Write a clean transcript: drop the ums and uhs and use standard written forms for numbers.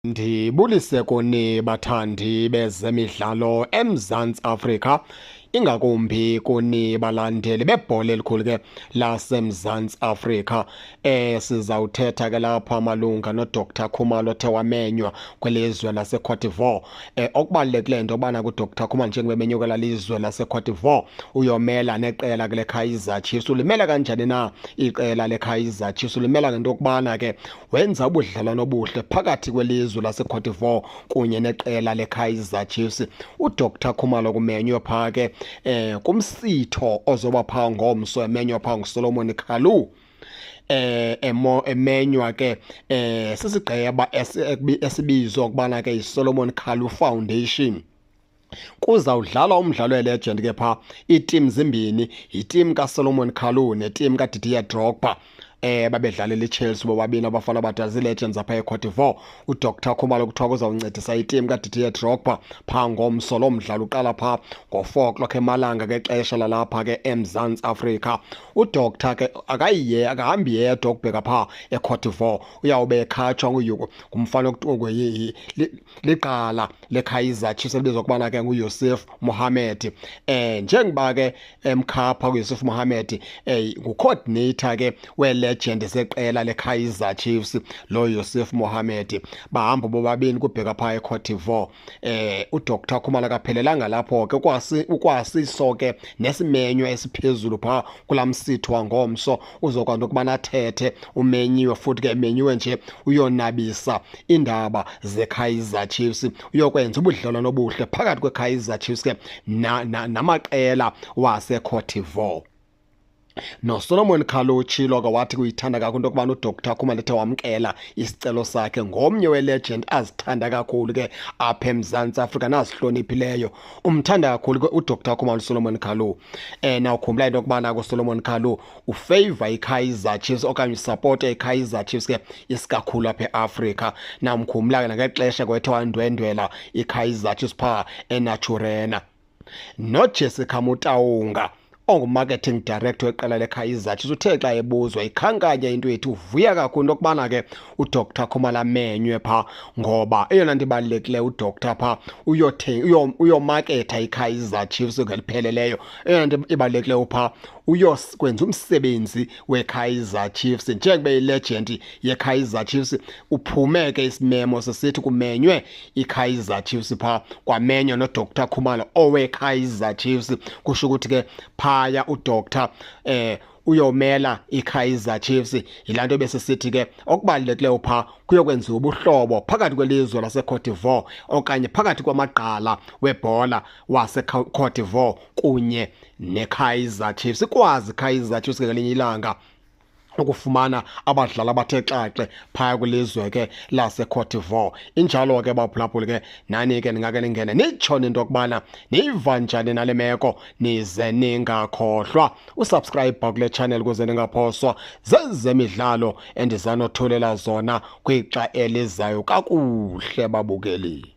Ndibulise kuni bathandi bezemidlalo eMzantsi Afrika, ingakumbi kuni balandeli bebhola elikhulu ke laseMzantsi Afrika. Sizawuthetha ke lapha malunga noDr Khumalo othe wamenywa kwelizwe laseCote d'Ivoire. Okubalulekileyo into yobana kuDr Khumalo njengoba emenyukela lizwe laseCote d'Ivoire uyomela neqela ke leKaizer Chiefs. Ulimela kanjani na iqela leKaizer Chiefs? Ulimela ngento yokubana ke wenza ubudlelwano obuhle phakathi kwelizwe laseCote d'Ivoire kunye neqela leKaizer Chiefs. uDr Khumalo kumenywe phaa ke kumsitho ozoba phaa ngomso, emenywa phaa nguSolomon Kalou. Emenywa ke sisigqeba esibizwa ukubana ke yiSolomon Kalou Foundation. Kuzawudlalwa umdlalo welegend ke phaa, iitim zimbini, yitim kaSolomon Kalou netim kaDidier Drogba. Babedlalela iChelsea bobabini abafana abadala ziilegends apha eCote d'Ivoire. uDr Khumalo kuthiwa kuzawuncedisa itim kaDidier Drogba phaa ngomso. Lo mdlalo uqala phaa ngo-4 o'clock emalanga ngexesha lalapha ke eMzantsi Afrika. uDr ke akahambi yedwa ukubheka phaa eCote d'Ivoire, uyawube ekhatshwa ngumfana liqala leKaizer Chiefs elibizwa ukubana ke nguYusuf Mohammed. Njengoba ke emkhapha kuYusuf Mohammed ngucoordinator ke welegend zeqela leKaizer Chiefs, lo Yusuf Mohammed. Bahamba bobabini kubheka phaa eCote d'Ivoire. uDr Khumalo akaphelelanga lapho ke, ukwasiso ke nesimenyo esiphezulu phaa kulaa msitho wangomso. Uzokwazi ukubana athethe, umenyiwe futhi ke emenyiwe nje uyonabisa iindaba zeKaizer Chiefs, uyokwenza ubudlelwano obuhle phakathi kweKaizer Chiefs ke namaqela waseCote d'Ivoire. NoSolomon Kalou utshilo ke wathi kuyithanda kakhulu into yokubana uDr Khumalo ethe wamkela isicelo sakhe, ngomnye welegend azithanda kakhulu ke apha eMzantsi Afrika nazihloniphileyo. Umthanda kakhulu ke uDr Khumalo uSolomon Kalou. Nawukhumbula into yokubana kuSolomon Kalou ufavor iKaizer Chiefs okanye usapote iKaizer Chiefs ke isikakhulu apha eAfrika. Namkhumbula ke nangexesha kwethe wandwendwela iKaizer Chiefs phaa eNaturena. noJessica Mutaunga ongu-marketing director weqela leKaizer Chiefs uthe xa ebuzwa ikhankanya into yethu uvuya kakhulu into yokubana ke uDr Khumalo amenywe phaa, ngoba eyona nto ibalulekileyo uDr phaa uyomaketha iKaizer Chiefs ngelipheleleyo. Eyona nto ibalulekileyo phaa uyokwenza umsebenzi weKaizer Chiefs njengoba ilegend yeKaizer Chiefs. Uphume ke isimemo sesithi kumenywe iKaizer Chiefs phaa, kwamenywa noDr Khumalo oweKaizer Chiefs. Kusho ukuthi ke phaya uDr uyomela iKaizer Chiefs. Yilaa nto besisithi ke okubalulekileyo phaa kuyokwenziwa ubuhlobo phakathi kwelizwe laseCote d'Ivoire okanye phakathi kwamagqala webhola waseCote d'Ivoire kunye neKaizer Chiefs. Ikwazi iKaizer Chiefs ngelinye ilanga ukufumana abadlali abathe xaxe phaya kwilizwe ke laseCote d'Ivoire. Injalo ke baphulaphuli ke nani ke ningake ningene nitshone into yokubana niva njani nale meko, nize ningakhohlwa usubscribe kule channel ukuze ningaphoswa zezemidlalo endizanothulela zona kwixa elizayo kakuhle babukeli.